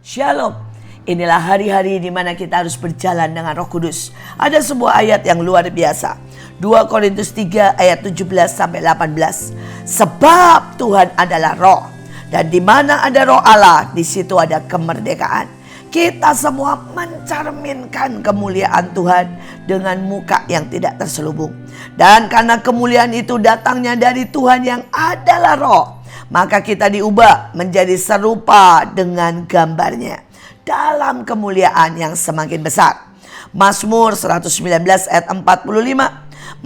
Shalom. Inilah hari-hari di mana kita harus berjalan dengan Roh Kudus. Ada sebuah ayat yang luar biasa. 2 Korintus 3 ayat 17 sampai 18. Sebab Tuhan adalah Roh, dan di mana ada Roh Allah, di situ ada kemerdekaan. Kita semua mencerminkan kemuliaan Tuhan dengan muka yang tidak terselubung. Dan karena kemuliaan itu datangnya dari Tuhan yang adalah Roh, maka kita diubah menjadi serupa dengan gambarnya dalam kemuliaan yang semakin besar. Mazmur 119 ayat 45.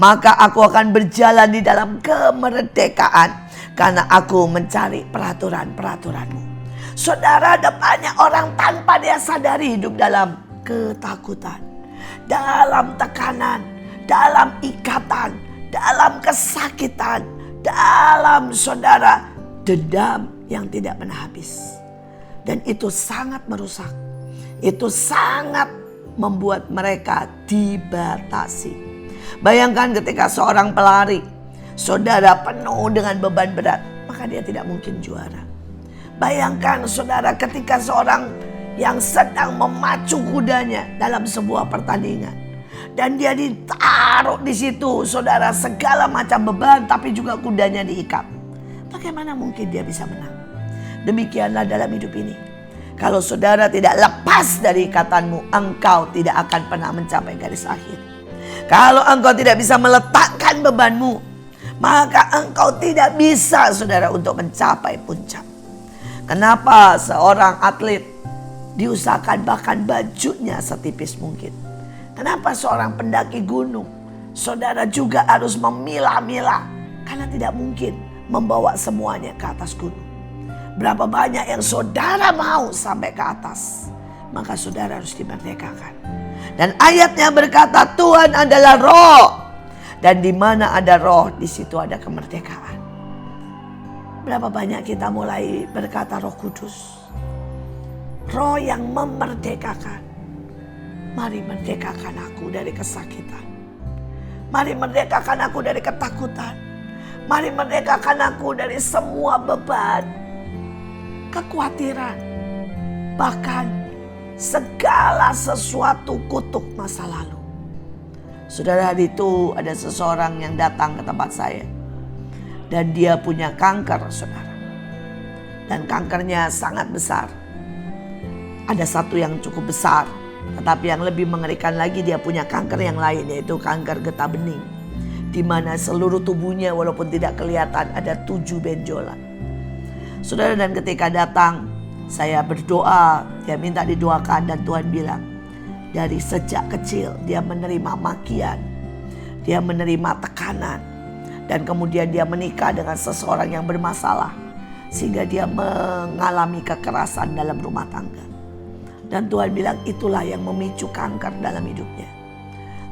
Maka aku akan berjalan di dalam kemerdekaan, karena aku mencari peraturan-peraturanmu. Saudara, ada banyak orang tanpa dia sadari hidup dalam ketakutan, dalam tekanan, dalam ikatan, dalam kesakitan, dalam saudara dendam yang tidak pernah habis. Dan itu sangat merusak. Itu sangat membuat mereka dibatasi. Bayangkan ketika seorang pelari, saudara, penuh dengan beban berat, maka dia tidak mungkin juara. Bayangkan saudara, ketika seorang yang sedang memacu kudanya dalam sebuah pertandingan, dan dia ditaruh di situ, saudara, segala macam beban, tapi juga kudanya diikat. Bagaimana mungkin dia bisa menang? Demikianlah dalam hidup ini. Kalau saudara tidak lepas dari ikatanmu, engkau tidak akan pernah mencapai garis akhir. Kalau engkau tidak bisa meletakkan bebanmu, maka engkau tidak bisa, saudara, untuk mencapai puncak. Kenapa seorang atlet diusahakan bahkan bajunya setipis mungkin? Kenapa seorang pendaki gunung, saudara, juga harus memilah-milah? Karena tidak mungkin membawa semuanya ke atas gunung. Berapa banyak yang saudara mau sampai ke atas, maka saudara harus dimerdekakan. Dan ayatnya berkata Tuhan adalah Roh, dan di mana ada Roh, di situ ada kemerdekaan. Berapa banyak kita mulai berkata Roh Kudus, Roh yang memerdekakan. Mari merdekakan aku dari kesakitan. Mari merdekakan aku dari ketakutan. Mari merdekakan aku dari semua beban, kekhawatiran, bahkan segala sesuatu kutuk masa lalu. Saudara, hari itu ada seseorang yang datang ke tempat saya, dan dia punya kanker, saudara. Dan kankernya sangat besar. Ada satu yang cukup besar, tetapi yang lebih mengerikan lagi, dia punya kanker yang lain, yaitu kanker getah bening, di mana seluruh tubuhnya walaupun tidak kelihatan ada 7 benjolan. Saudara, dan ketika datang saya berdoa, dia minta didoakan, dan Tuhan bilang dari sejak kecil dia menerima makian, dia menerima tekanan, dan kemudian dia menikah dengan seseorang yang bermasalah sehingga dia mengalami kekerasan dalam rumah tangga. Dan Tuhan bilang itulah yang memicu kanker dalam hidupnya.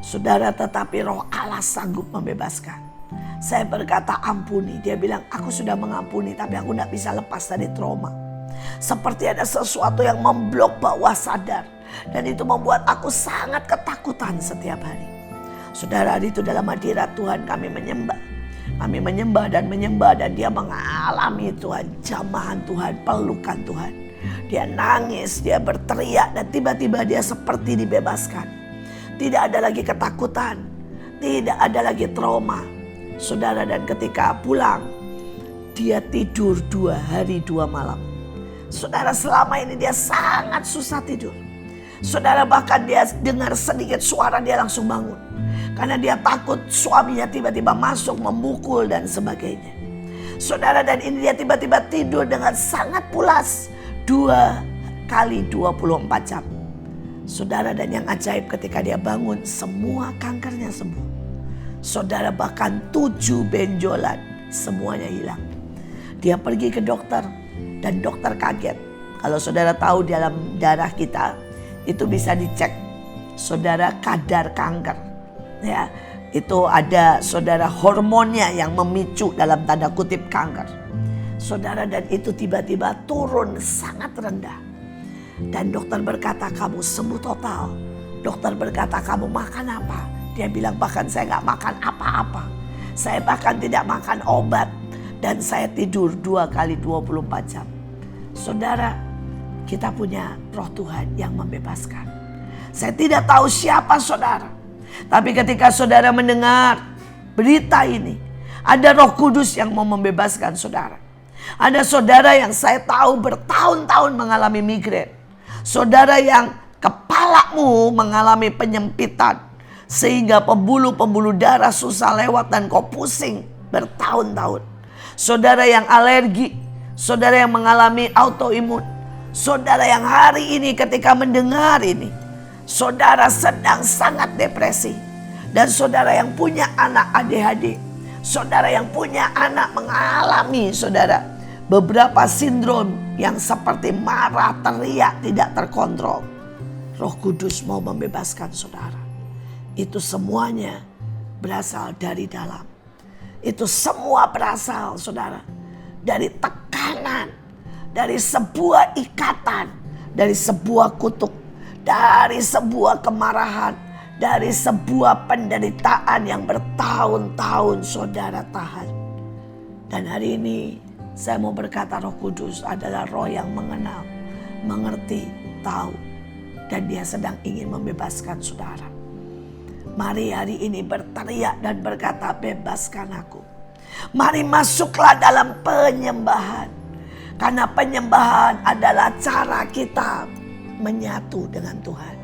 Saudara, tetapi Roh Allah sanggup membebaskan. Saya berkata ampuni, dia bilang aku sudah mengampuni, tapi aku tidak bisa lepas dari trauma. Seperti ada sesuatu yang memblok bawah sadar, dan itu membuat aku sangat ketakutan setiap hari. Saudara, itu dalam hadirat Tuhan kami menyembah. Kami menyembah, dan dia mengalami Tuhan, jamahan Tuhan, pelukan Tuhan. Dia nangis, dia berteriak, dan tiba-tiba dia seperti dibebaskan. Tidak ada lagi ketakutan, tidak ada lagi trauma. Saudara, dan ketika pulang, dia tidur 2 hari 2 malam. Saudara, selama ini dia sangat susah tidur. Saudara, bahkan dia dengar sedikit suara dia langsung bangun. Karena dia takut suaminya tiba-tiba masuk memukul dan sebagainya. Saudara, dan ini dia tiba-tiba tidur dengan sangat pulas 2 kali 24 jam. Saudara, dan yang ajaib ketika dia bangun, semua kankernya sembuh. Saudara, bahkan 7 benjolan semuanya hilang. Dia pergi ke dokter, dan dokter kaget. Kalau saudara tahu dalam darah kita itu bisa dicek, saudara, kadar kanker. Ya, itu ada, saudara, hormonnya yang memicu dalam tanda kutip kanker. Saudara, dan itu tiba-tiba turun sangat rendah. Dan dokter berkata kamu sembuh total. Dokter berkata kamu makan apa? Dia bilang bahkan saya gak makan apa-apa. Saya bahkan tidak makan obat. Dan saya tidur 2 kali 24 jam. Saudara, kita punya Roh Tuhan yang membebaskan. Saya tidak tahu siapa saudara, tapi ketika saudara mendengar berita ini, ada Roh Kudus yang mau membebaskan saudara. Ada saudara yang saya tahu bertahun-tahun mengalami migrain. Saudara yang kepalamu mengalami penyempitan, sehingga pembuluh-pembuluh darah susah lewat dan kau pusing bertahun-tahun. Saudara yang alergi, saudara yang mengalami autoimun, saudara yang hari ini ketika mendengar ini, saudara sedang sangat depresi. Dan saudara yang punya anak ADHD, saudara yang punya anak mengalami saudara beberapa sindrom yang seperti marah, teriak, tidak terkontrol. Roh Kudus mau membebaskan saudara. Itu semuanya berasal dari dalam. Itu semua berasal saudara dari tekanan, dari sebuah ikatan, dari sebuah kutuk, dari sebuah kemarahan, dari sebuah penderitaan yang bertahun-tahun saudara tahan. Dan hari ini saya mau berkata Roh Kudus adalah roh yang mengenal, mengerti, tahu. Dan dia sedang ingin membebaskan saudara. Mari hari ini berteriak dan berkata, bebaskan aku. Mari masuklah dalam penyembahan. Karena penyembahan adalah cara kita menyatu dengan Tuhan.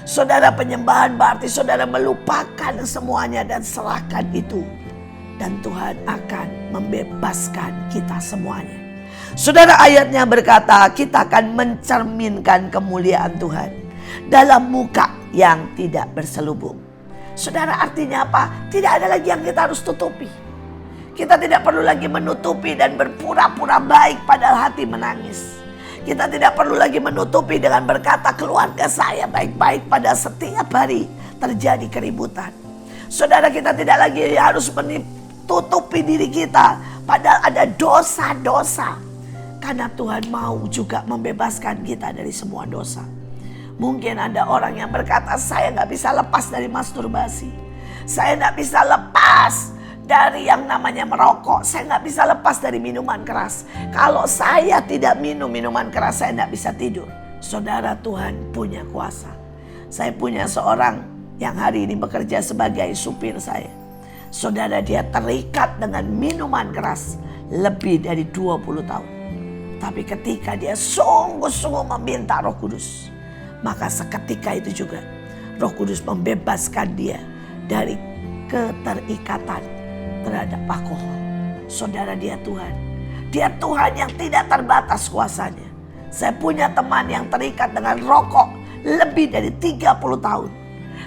Saudara, penyembahan berarti saudara melupakan semuanya dan serahkan itu. Dan Tuhan akan membebaskan kita semuanya. Saudara, ayatnya berkata kita akan mencerminkan kemuliaan Tuhan dalam muka yang tidak berselubung. Saudara, artinya apa? Tidak ada lagi yang kita harus tutupi. Kita tidak perlu lagi menutupi dan berpura-pura baik padahal hati menangis. Kita tidak perlu lagi menutupi dengan berkata keluarga saya baik-baik pada setiap hari terjadi keributan. Saudara, kita tidak lagi harus menutupi diri kita padahal ada dosa-dosa. Karena Tuhan mau juga membebaskan kita dari semua dosa. Mungkin ada orang yang berkata, saya gak bisa lepas dari masturbasi. Saya gak bisa lepas dari yang namanya merokok. Saya gak bisa lepas dari minuman keras. Kalau saya tidak minum minuman keras, saya gak bisa tidur. Saudara, Tuhan punya kuasa. Saya punya seorang yang hari ini bekerja sebagai supir saya. Saudara, dia terikat dengan minuman keras lebih dari 20 tahun. Tapi ketika dia sungguh-sungguh meminta Roh Kudus, maka seketika itu juga Roh Kudus membebaskan dia dari keterikatan terhadap alkohol. Saudara, dia Tuhan. Dia Tuhan yang tidak terbatas kuasanya. Saya punya teman yang terikat dengan rokok lebih dari 30 tahun.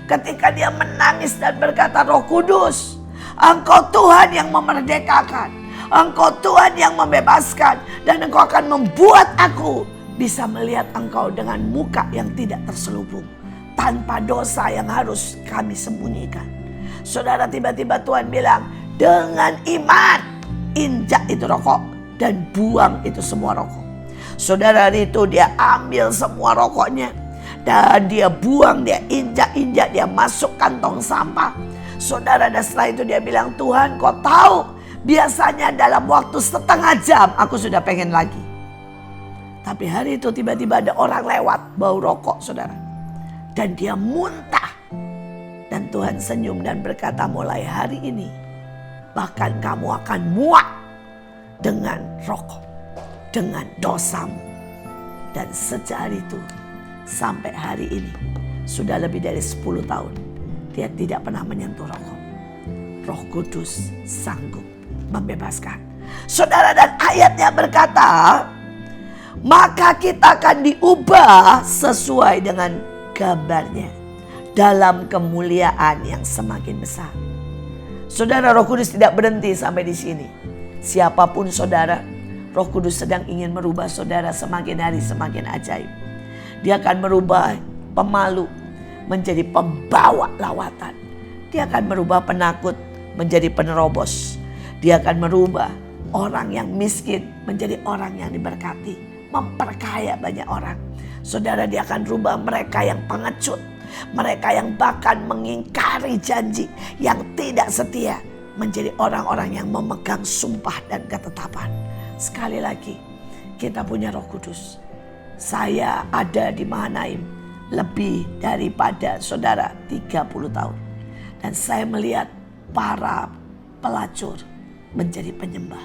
Ketika dia menangis dan berkata, Roh Kudus, Engkau Tuhan yang memerdekakan. Engkau Tuhan yang membebaskan. Dan Engkau akan membuat aku bisa melihat Engkau dengan muka yang tidak terselubung. Tanpa dosa yang harus kami sembunyikan. Saudara, tiba-tiba Tuhan bilang, dengan iman injak itu rokok dan buang itu semua rokok. Saudara, itu dia ambil semua rokoknya dan dia buang, dia injak-injak, dia masuk kantong sampah. Saudara, dan setelah itu dia bilang, Tuhan, Kau tahu biasanya dalam waktu setengah jam aku sudah pengen lagi. Tapi hari itu tiba-tiba ada orang lewat bau rokok, saudara. Dan dia muntah. Dan Tuhan senyum dan berkata, mulai hari ini bahkan kamu akan muak dengan rokok, dengan dosamu. Dan sejak hari itu sampai hari ini sudah lebih dari 10 tahun dia tidak pernah menyentuh rokok. Roh Kudus sanggup membebaskan. Saudara, dan ayatnya berkata, maka kita akan diubah sesuai dengan gambarnya dalam kemuliaan yang semakin besar. Saudara, Roh Kudus tidak berhenti sampai di sini. Siapapun saudara, Roh Kudus sedang ingin merubah saudara semakin hari semakin ajaib. Dia akan merubah pemalu menjadi pembawa lawatan. Dia akan merubah penakut menjadi penerobos. Dia akan merubah orang yang miskin menjadi orang yang diberkati, memperkaya banyak orang. Saudara, dia akan rubah mereka yang pengecut, mereka yang bahkan mengingkari janji, yang tidak setia, menjadi orang-orang yang memegang sumpah dan ketetapan. Sekali lagi, kita punya Roh Kudus. Saya ada di Mahanaim lebih daripada saudara 30 tahun. Dan saya melihat para pelacur menjadi penyembah.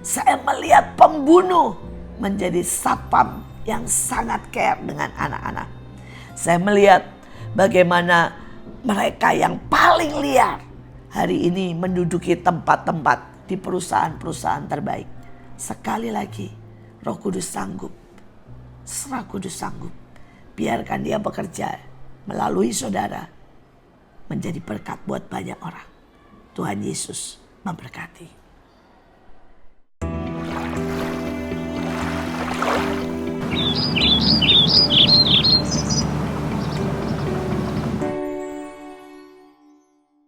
Saya melihat pembunuh menjadi satpam yang sangat care dengan anak-anak. Saya melihat bagaimana mereka yang paling liar hari ini menduduki tempat-tempat di perusahaan-perusahaan terbaik. Sekali lagi, Roh Kudus sanggup. Roh Kudus sanggup. Biarkan dia bekerja melalui saudara menjadi berkat buat banyak orang. Tuhan Yesus memberkati.